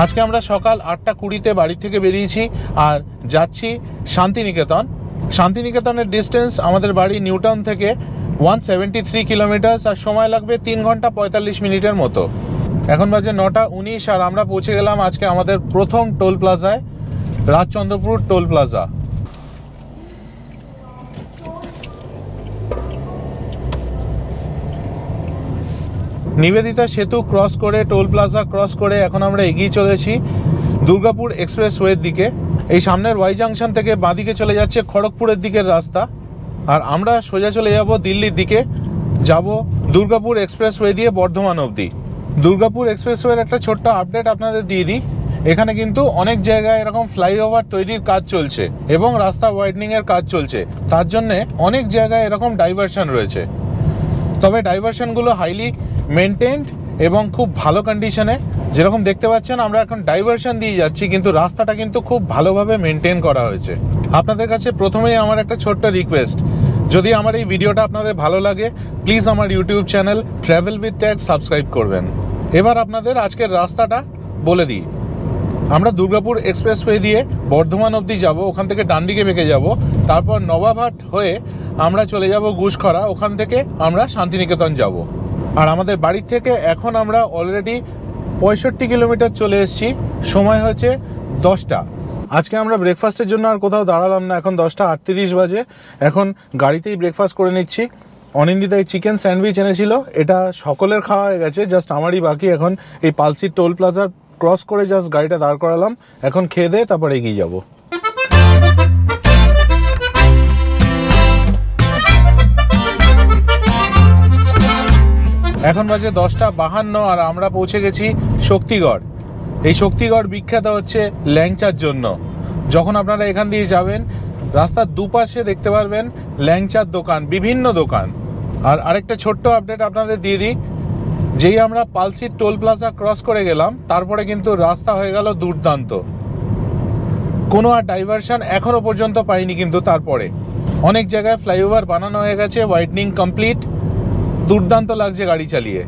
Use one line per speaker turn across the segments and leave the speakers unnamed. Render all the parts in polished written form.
আজকে আমরা সকাল 8:20 বাড়ি থেকে বেরিয়েছি আর যাচ্ছি শান্তিনিকেতন। শান্তিনিকেতনের ডিস্টেন্স আমাদের বাড়ি নিউটাউন থেকে 173 কিলোমিটার আর সময় লাগবে 3 ঘন্টা 45 মিনিটের মতো। এখন বাজে 9:19 আর আমরা পৌঁছে গেলাম আজকে আমাদের প্রথম টোল প্লাজায়, রাজচন্দ্রপুর টোল প্লাজা। নিবেদিতা সেতু ক্রস করে, টোল প্লাজা ক্রস করে এখন আমরা এগিয়ে চলেছি দুর্গাপুর এক্সপ্রেসওয়ের দিকে। এই সামনের ওয়াই জাংশন থেকে বাঁদিকে চলে যাচ্ছে খড়গপুরের দিকের রাস্তা, আর আমরা সোজা চলে যাব দিল্লির দিকে, যাব দুর্গাপুর এক্সপ্রেসওয়ে দিয়ে বর্ধমান অবধি। দুর্গাপুর এক্সপ্রেসওয়ের একটা ছোট্ট আপডেট আপনাদের দিয়ে দিই। এখানে কিন্তু অনেক জায়গায় এরকম ফ্লাইওভার তৈরির কাজ চলছে এবং রাস্তা ওয়াইডনিংয়ের কাজ চলছে, তার জন্যে অনেক জায়গায় এরকম ডাইভারশন রয়েছে। তবে ডাইভারশনগুলো হাইলি মেনটেনড এবং খুব ভালো কন্ডিশনে। যেরকম দেখতে পাচ্ছেন আমরা এখন ডাইভারশন দিয়ে যাচ্ছি, কিন্তু রাস্তাটা কিন্তু খুব ভালোভাবে মেনটেন করা হয়েছে। আপনাদের কাছে প্রথমেই আমার একটা ছোট্ট রিকোয়েস্ট, যদি আমার এই ভিডিওটা আপনাদের ভালো লাগে প্লিজ আমার YouTube channel travel with tag subscribe করবেন। এবার আপনাদের আজকের রাস্তাটা বলে দিই। আমরা দুর্গাপুর এক্সপ্রেসওয়ে দিয়ে বর্ধমান অবধি যাব, ওখান থেকে ডান দিকে বেঁকে যাব, তারপর নবাবহাট হয়ে আমরা চলে যাব গুসকরা, ওখান থেকে আমরা শান্তিনিকেতন যাব। আর আমাদের বাড়ির থেকে এখন আমরা অলরেডি 65 কিলোমিটার চলে এসেছি, সময় হচ্ছে 10টা। আজকে আমরা ব্রেকফাস্টের জন্য আর কোথাও দাঁড়ালাম না, এখন 10:38 বাজে। এখন গাড়িতেই ব্রেকফাস্ট করে নিচ্ছি। অনিন্দিতা এই চিকেন স্যান্ডউইচ এনেছিল, এটা সকলের খাওয়া হয়ে গেছে, জাস্ট আমারই বাকি। এখন এই পালসির টোল প্লাজার ক্রস করে জাস্ট গাড়িটা দাঁড় করালাম, এখন খেয়ে দিয়ে তারপর এগিয়ে যাব। এখন বাজে 10:52 আর আমরা পৌঁছে গেছি শক্তিগড়। এই শক্তিগড় বিখ্যাত হচ্ছে ল্যাংচার জন্য। যখন আপনারা এখান দিয়ে যাবেন রাস্তার দুপাশে দেখতে পারবেন ল্যাংচার দোকান, বিভিন্ন দোকান। আর আরেকটা ছোট্ট আপডেট আপনাদের দিয়ে দিই, যেই আমরা পালসির টোল প্লাজা ক্রস করে গেলাম তারপরে কিন্তু রাস্তা হয়ে গেল দুর্দান্ত। কোনো আর ডাইভারশন এখনো পর্যন্ত পাইনি, কিন্তু তারপরে অনেক জায়গায় ফ্লাইওভার বানানো হয়ে গেছে, ওয়াইডনিং কমপ্লিট, দুর্দান্ত লাগছে গাড়ি চালিয়ে।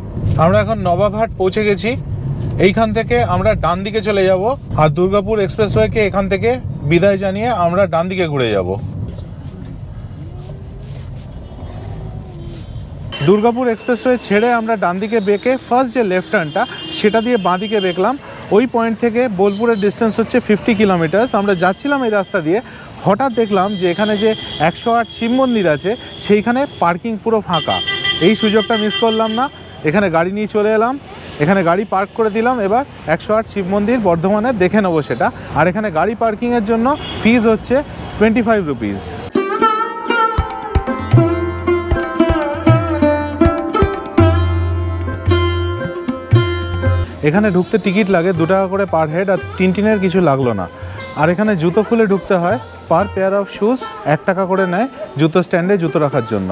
আমরা এখন নবাবহাট পৌঁছে গেছি, এইখান থেকে আমরা ডান দিকে চলে যাব আর দুর্গাপুর এক্সপ্রেসওয়েকে এখান থেকে বিদায় জানিয়ে আমরা ডান দিকে ঘুরে যাব। দুর্গাপুর এক্সপ্রেসওয়ে ছেড়ে আমরা ডান দিকে বেঁকে ফার্স্ট যে লেফট টার্নটা সেটা দিয়ে বাঁ দিকে বেঁকলাম। ওই পয়েন্ট থেকে বোলপুরের ডিস্টেন্স হচ্ছে 50 কিলোমিটার। আমরা যাচ্ছিলাম এই রাস্তা দিয়ে, হঠাৎ দেখলাম যে এখানে যে 108 শিব মন্দির আছে সেইখানে পার্কিং পুরো ফাঁকা। এই সুযোগটা মিস করলাম না, এখানে গাড়ি নিয়ে চলে এলাম, এখানে গাড়ি পার্ক করে দিলাম। এবার 108 শিব মন্দির বর্ধমানে দেখে নেবো সেটা। আর এখানে গাড়ি পার্কিংয়ের জন্য ফিজ হচ্ছে 25 রুপিস। এখানে ঢুকতে টিকিট লাগে 2 টাকা করে পার হেড, আর টিনের কিছু লাগলো না। আর এখানে জুতো খুলে ঢুকতে হয়, পার পেয়ার অফ শুজ 1 টাকা করে নেয় জুতো স্ট্যান্ডে জুতো রাখার জন্য।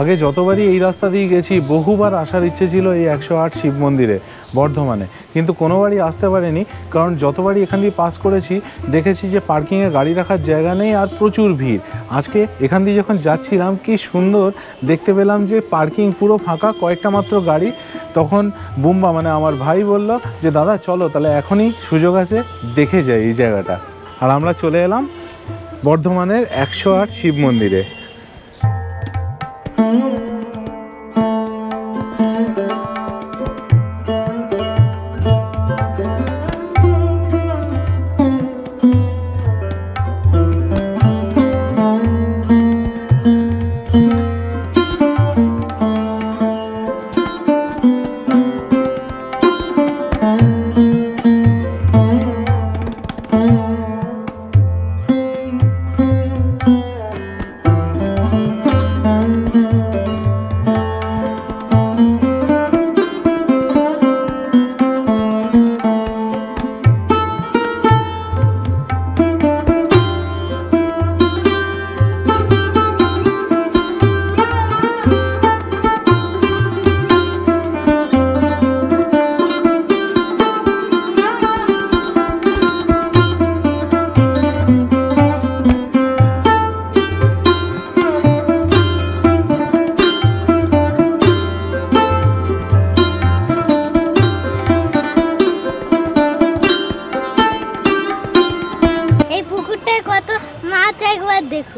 আগে যতবারই এই রাস্তা দিয়ে গেছি বহুবার আসার ইচ্ছে ছিল এই 108 শিব মন্দিরে বর্ধমানে, কিন্তু কোনোবারই আসতে পারিনি, কারণ যতবারই এখান দিয়ে পাস করেছি দেখেছি যে পার্কিংয়ে গাড়ি রাখার জায়গা নেই আর প্রচুর ভিড়। আজকে এখান দিয়ে যখন যাচ্ছিলাম কি সুন্দর দেখতে পেলাম যে পার্কিং পুরো ফাঁকা, কয়েকটা মাত্র গাড়ি। তখন বুম্বা মানে আমার ভাই বলল যে দাদা চলো তাহলে এখনই সুযোগ আছে, দেখে যাই এই জায়গাটা। আর আমরা চলে এলাম বর্ধমানের 108 শিব মন্দিরে।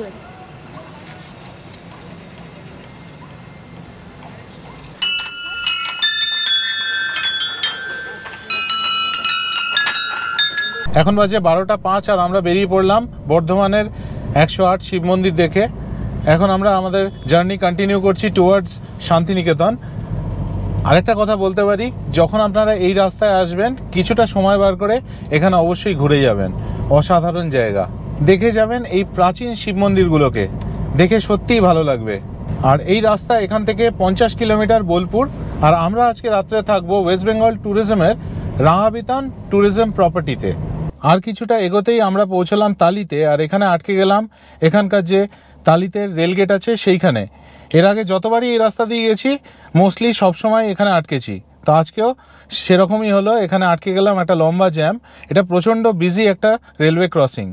good.
এখন বাজে 12:05 আর আমরা বেরিয়ে পড়লাম বর্ধমানের 108 শিব মন্দির দেখে। এখন আমরা আমাদের জার্নি কন্টিনিউ করছি টুয়ার্ডস শান্তিনিকেতন। আরেকটা কথা বলতে পারি, যখন আপনারা এই রাস্তায় আসবেন কিছুটা সময় বার করে এখানে অবশ্যই ঘুরে যাবেন। অসাধারণ জায়গা, দেখে যাবেন এই প্রাচীন শিব মন্দিরগুলোকে, দেখে সত্যিই ভালো লাগবে। আর এই রাস্তা এখান থেকে 50 কিলোমিটার বোলপুর। আর আমরা আজকে রাত্রে থাকবো ওয়েস্ট বেঙ্গল ট্যুরিজমের রাঙাবিতান ট্যুরিজম প্রপার্টিতে। আর কিছুটা এগোতেই আমরা পৌঁছলাম তালিতে, আর এখানে আটকে গেলাম এখানকার যে তালিতে রেলগেট আছে সেইখানে। এর আগে যতবারই এই রাস্তা দিয়ে গেছি মোস্টলি সবসময় এখানে আটকেছি, তো আজকেও সেরকমই হলো, এখানে আটকে গেলাম, একটা লম্বা জ্যাম। এটা প্রচণ্ড বিজি একটা রেলওয়ে ক্রসিং।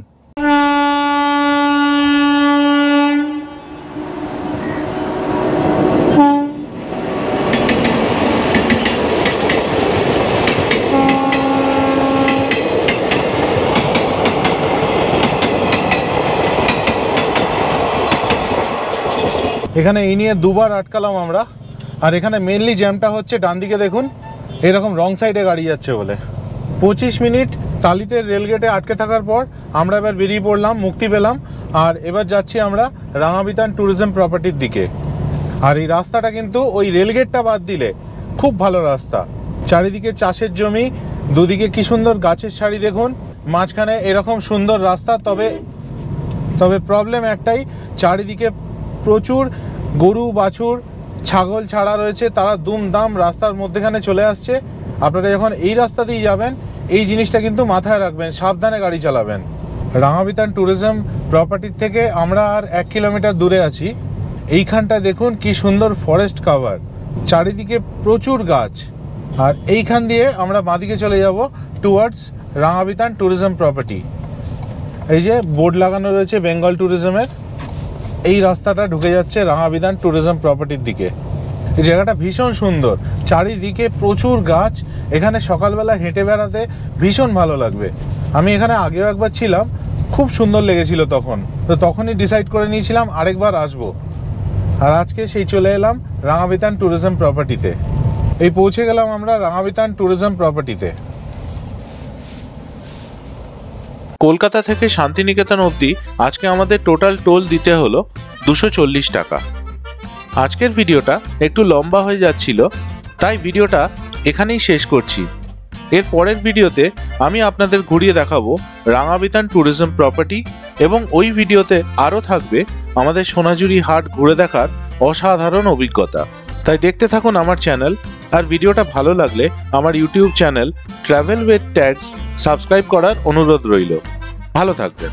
এখানে এই নিয়ে দুবার আটকালাম আমরা। আর এখানে মেনলি জ্যামটা হচ্ছে ডান দিকে দেখুন, এরকম রং সাইডে গাড়ি যাচ্ছে বলে। 25 মিনিট তালিতে রেলগেটে আটকে থাকার পর আমরা এবার বেরিয়ে পড়লাম, মুক্তি পেলাম। আর এবার যাচ্ছি আমরা রাঙাবিতান ট্যুরিজম প্রপার্টির দিকে। আর এই রাস্তাটা কিন্তু ওই রেলগেটটা বাদ দিলে খুব ভালো রাস্তা। চারিদিকে চাষের জমি, দুদিকে কি সুন্দর গাছের সারি দেখুন, মাঝখানে এরকম সুন্দর রাস্তা। তবে প্রবলেম একটাই, চারিদিকে প্রচুর গরু বাছুর ছাগল ছাড়া রয়েছে, তারা দুমদাম রাস্তার মধ্যেখানে চলে আসছে। আপনারা যখন এই রাস্তা দিয়ে যাবেন এই জিনিসটা কিন্তু মাথায় রাখবেন, সাবধানে গাড়ি চালাবেন। রাঙাবিতান ট্যুরিজম প্রপার্টির থেকে আমরা আর 1 কিলোমিটার দূরে আছি। এইখানটায় দেখুন কি সুন্দর ফরেস্ট কাভার, চারিদিকে প্রচুর গাছ। আর এইখান দিয়ে আমরা বাঁদিকে চলে যাব টুয়ার্ডস রাঙাবিতান ট্যুরিজম প্রপার্টি। এই যে বোর্ড লাগানো রয়েছে বেঙ্গল ট্যুরিজমের, এই রাস্তাটা ঢুকে যাচ্ছে রাঙাবিতান ট্যুরিজম প্রপার্টির দিকে। এই জায়গাটা ভীষণ সুন্দর, চারিদিকে প্রচুর গাছ। এখানে সকালবেলা হেঁটে বেড়াতে ভীষণ ভালো লাগবে। আমি এখানে আগেও একবার ছিলাম, খুব সুন্দর লেগেছিল তখনই ডিসাইড করে নিয়েছিলাম আরেকবার আসবো। আর আজকে সেই চলে এলাম রাঙাবিতান ট্যুরিজম প্রপার্টিতে। এই পৌঁছে গেলাম আমরা রাঙাবিতান ট্যুরিজম প্রপার্টিতে।
কলকাতা থেকে শান্তিনিকেতন অবধি আজকে আমাদের টোটাল টোল দিতে হলো 240 টাকা। আজকের ভিডিওটা একটু লম্বা হয়ে যাচ্ছিল, তাই ভিডিওটা এখানেই শেষ করছি। এর পরের ভিডিওতে আমি আপনাদের ঘুরিয়ে দেখাবো রাঙাবিতান ট্যুরিজম প্রপার্টি, এবং ওই ভিডিওতে আরও থাকবে আমাদের সোনাঝুরি হাট ঘুরে দেখার অসাধারণ অভিজ্ঞতা। তাই দেখতে থাকুন আমার চ্যানেল। আর ভিডিওটা ভালো লাগলে আমার YouTube channel travel with tags subscribe করার অনুরোধ রইল। ভালো থাকবেন।